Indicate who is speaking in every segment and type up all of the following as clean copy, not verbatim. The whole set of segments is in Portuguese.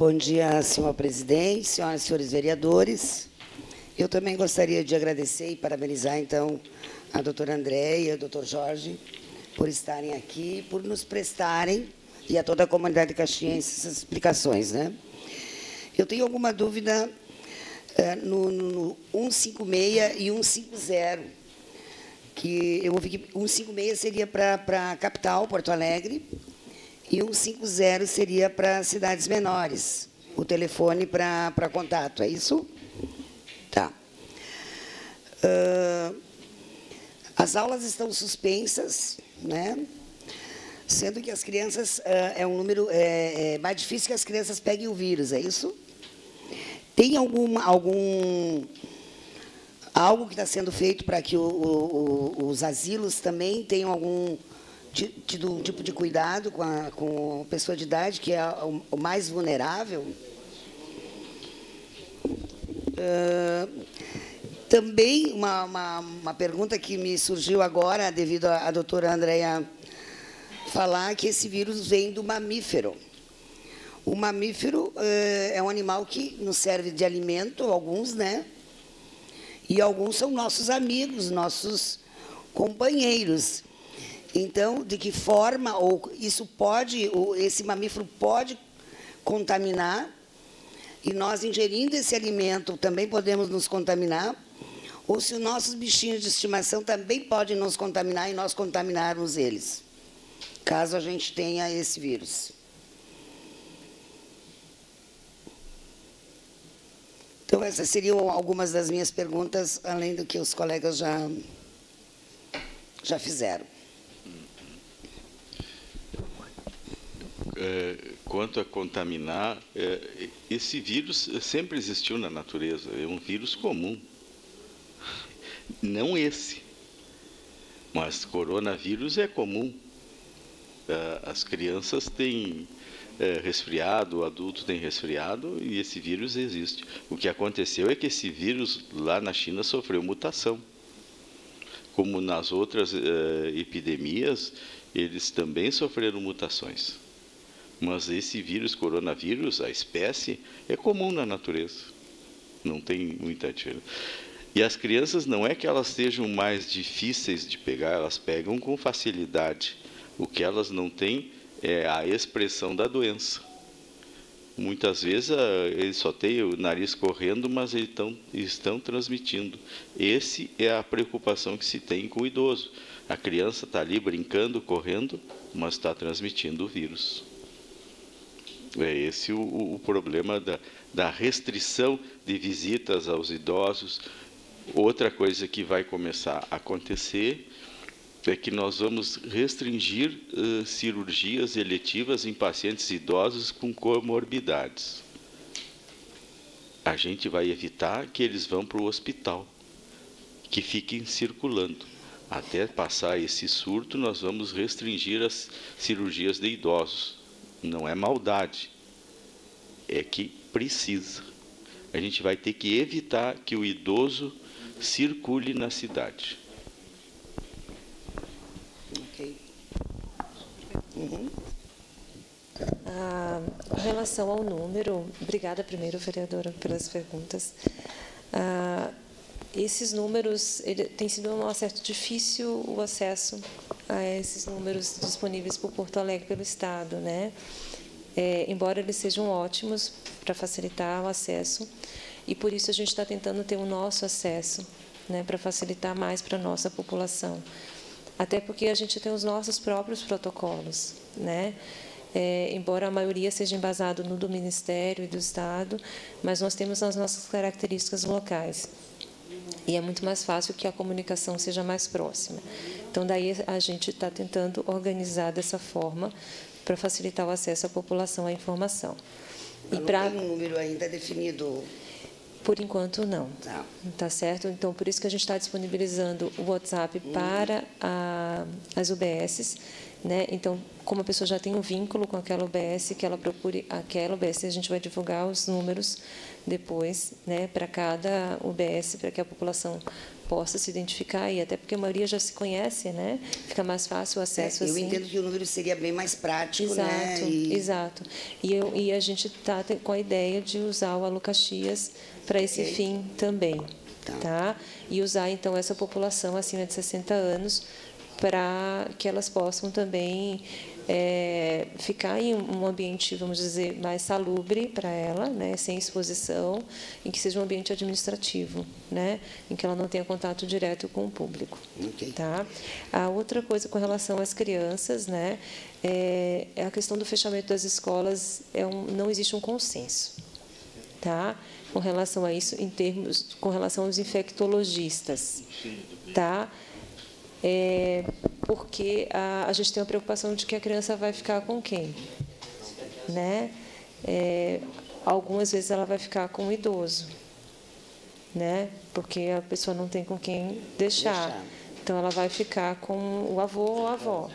Speaker 1: Bom dia, senhor presidente, senhoras e senhores vereadores. Eu também gostaria de agradecer e parabenizar, então, a doutora Andréia e o doutor Jorge por estarem aqui, por nos prestarem, e a toda a comunidade caxiense, essas explicações, né? Eu tenho alguma dúvida no 156 e 150, que eu ouvi que 156 seria para a capital, Porto Alegre, e 150 seria para cidades menores, o telefone para contato, é isso? Tá. As aulas estão suspensas, né? Sendo que as crianças, é um número mais difícil que as crianças peguem o vírus, é isso? Tem algo que está sendo feito para que os asilos também tenham algum tipo de cuidado com a pessoa de idade, que é o mais vulnerável? Também uma pergunta que me surgiu agora, devido à doutora Andréia falar que esse vírus vem do mamífero. O mamífero é um animal que nos serve de alimento, alguns, né? E alguns são nossos amigos, nossos companheiros. Então, de que forma esse mamífero pode contaminar, e nós, ingerindo esse alimento, também podemos nos contaminar, ou se os nossos bichinhos de estimação também podem nos contaminar e nós contaminarmos eles, caso a gente tenha esse vírus. Então, essas seriam algumas das minhas perguntas, além do que os colegas já fizeram.
Speaker 2: Quanto a contaminar, esse vírus sempre existiu na natureza, é um vírus comum. Não esse, mas coronavírus é comum. As crianças têm resfriado, o adulto tem resfriado e esse vírus existe. O que aconteceu é que esse vírus lá na China sofreu mutação. Como nas outras epidemias, eles também sofreram mutações. Mas esse vírus, coronavírus, a espécie, é comum na natureza. Não tem muita diferença. E as crianças não é que elas sejam mais difíceis de pegar, elas pegam com facilidade. O que elas não têm é a expressão da doença. Muitas vezes eles só têm o nariz correndo, mas eles estão transmitindo. Essa é a preocupação que se tem com o idoso. A criança está ali brincando, correndo, mas está transmitindo o vírus. É esse o problema da restrição de visitas aos idosos. Outra coisa que vai começar a acontecer é que nós vamos restringir cirurgias eletivas em pacientes idosos com comorbidades. A gente vai evitar que eles vão para o hospital, que fiquem circulando. Até passar esse surto, nós vamos restringir as cirurgias de idosos. Não é maldade, é que precisa. A gente vai ter que evitar que o idoso circule na cidade.
Speaker 1: Ok.
Speaker 3: Em relação ao número, obrigada primeiro, vereadora, pelas perguntas. Esses números, tem sido um certo difícil o acesso a esses números disponíveis por Porto Alegre pelo Estado, né? Embora eles sejam ótimos para facilitar o acesso, e por isso a gente está tentando ter o nosso acesso, né, para facilitar mais para a nossa população. Até porque a gente tem os nossos próprios protocolos, né? Embora a maioria seja embasado no do Ministério e do Estado, mas nós temos as nossas características locais. E é muito mais fácil que a comunicação seja mais próxima. Então, daí a gente está tentando organizar dessa forma para facilitar o acesso à população à informação.
Speaker 1: Não tem um número ainda definido?
Speaker 3: Por enquanto, não.
Speaker 1: Não.
Speaker 3: Tá certo? Então, por isso que a gente está disponibilizando o WhatsApp para as UBSs, né? Então, como a pessoa já tem um vínculo com aquela UBS, que ela procure aquela UBS, a gente vai divulgar os números depois, né, para cada UBS, para que a população possa se identificar, e até porque a maioria já se conhece, né? Fica mais fácil o acesso.
Speaker 1: Eu entendo que o número seria bem mais prático,
Speaker 3: exato,
Speaker 1: né?
Speaker 3: Exato. E a gente está com a ideia de usar o Alô Caxias para esse fim também. Tá? E usar, então, essa população acima de 60 anos para que elas possam também ficar em um ambiente, vamos dizer, mais salubre para ela, né, sem exposição, em que seja um ambiente administrativo, né, em que ela não tenha contato direto com o público. Tá? A outra coisa com relação às crianças, né, é a questão do fechamento das escolas. Não existe um consenso, tá? Com relação a isso, com relação aos infectologistas, tá? Porque a gente tem a preocupação de que a criança vai ficar com quem, né? Algumas vezes ela vai ficar com o idoso, né? Porque a pessoa não tem com quem deixar. Então ela vai ficar com o avô ou a avó,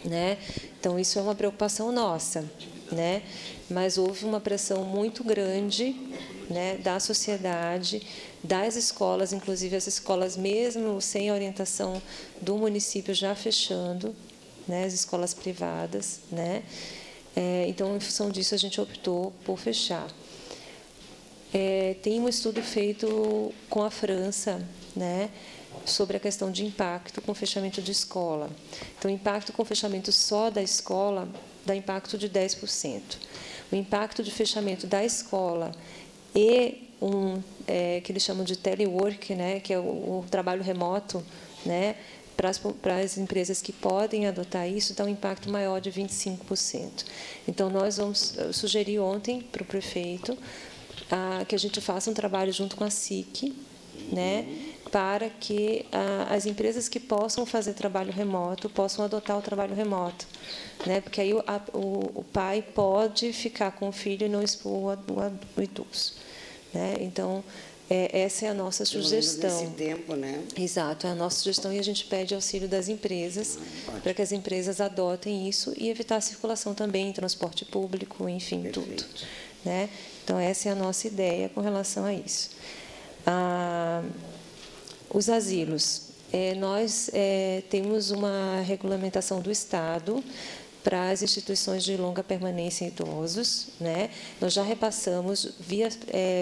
Speaker 3: né? Então isso é uma preocupação nossa, né? Mas houve uma pressão muito grande, né, da sociedade, das escolas, inclusive as escolas mesmo sem orientação do município já fechando, né, as escolas privadas, né? Então, em função disso, a gente optou por fechar. Tem um estudo feito com a França, né, sobre a questão de impacto com fechamento de escola. Então, o impacto com fechamento só da escola dá impacto de 10%. O impacto de fechamento da escola e que eles chamam de telework, né, que é o trabalho remoto, né, para as empresas que podem adotar isso, dá um impacto maior de 25%. Então, eu sugeri ontem para o prefeito que a gente faça um trabalho junto com a SIC, né, para que as empresas que possam fazer trabalho remoto possam adotar o trabalho remoto, né, porque aí o pai pode ficar com o filho e não expor o idoso, né? Então, essa é a nossa sugestão.
Speaker 1: Nesse tempo, né?
Speaker 3: Exato, é a nossa sugestão, e a gente pede auxílio das empresas para que as empresas adotem isso e evitar a circulação também em transporte público, enfim, tudo, né? Então, essa é a nossa ideia com relação a isso. Os asilos. Nós temos uma regulamentação do Estado para as instituições de longa permanência em idosos, né? Nós já repassamos via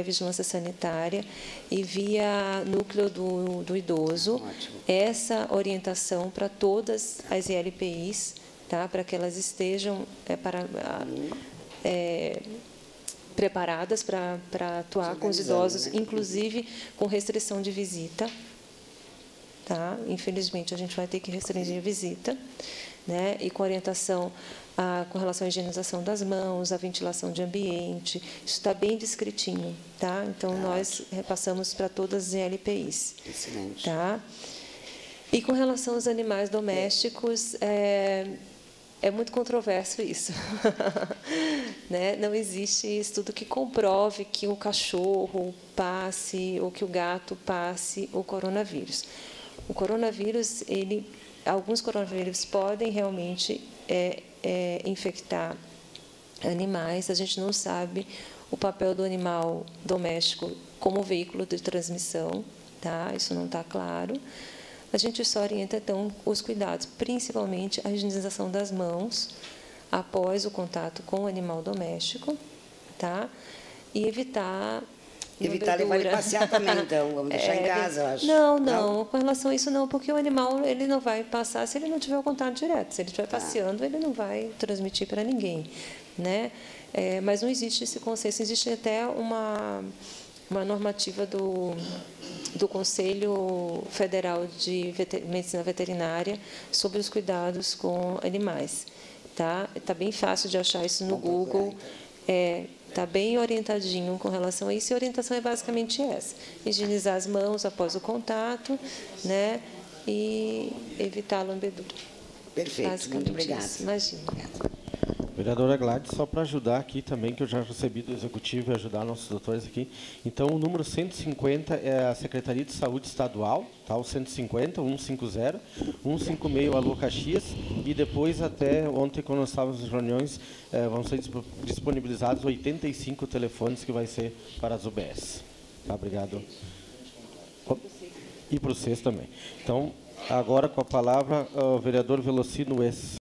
Speaker 3: vigilância sanitária e via núcleo do idoso essa orientação para todas as ILPIs, tá? Para que elas estejam preparadas para atuar com os idosos, inclusive com restrição de visita. Tá? Infelizmente, a gente vai ter que restringir a visita, né? E com orientação com relação à higienização das mãos, à ventilação de ambiente. Isso está bem descritinho. Tá? Então, nós repassamos para todas as LPIs.
Speaker 1: Excelente.
Speaker 3: Tá? E com relação aos animais domésticos, é muito controverso isso. Né? Não existe estudo que comprove que o cachorro passe ou que o gato passe o coronavírus. O coronavírus, alguns coronavírus podem realmente infectar animais. A gente não sabe o papel do animal doméstico como veículo de transmissão, tá? Isso não está claro. A gente só orienta, então, os cuidados, principalmente a higienização das mãos após o contato com o animal doméstico, tá? E evitar
Speaker 1: levar ele passear também, então. Vamos deixar em casa, eu acho.
Speaker 3: Não. Com relação a isso, não, porque o animal ele não vai passar se ele não tiver o contato direto. Se ele estiver passeando, ele não vai transmitir para ninguém, né? Mas não existe esse consenso. Existe até uma normativa do Conselho Federal de Medicina Veterinária sobre os cuidados com animais. Tá? Tá bem fácil de achar isso no Google. Está bem orientadinho com relação a isso, e a orientação é basicamente essa: higienizar as mãos após o contato, né, e evitar a lambedura.
Speaker 1: Perfeito, muito obrigada.
Speaker 3: Imagina.
Speaker 4: Vereadora Gladys, só para ajudar aqui também, que eu já recebi do Executivo e ajudar nossos doutores aqui. Então, o número 150 é a Secretaria de Saúde Estadual, tá? O 150, 150, 156 Alô Caxias, e depois, até ontem, quando nós estávamos em reuniões, vão ser disponibilizados 85 telefones que vai ser para as UBS. Tá? Obrigado. E para o SES também. Então, agora com a palavra, o vereador Velocino S.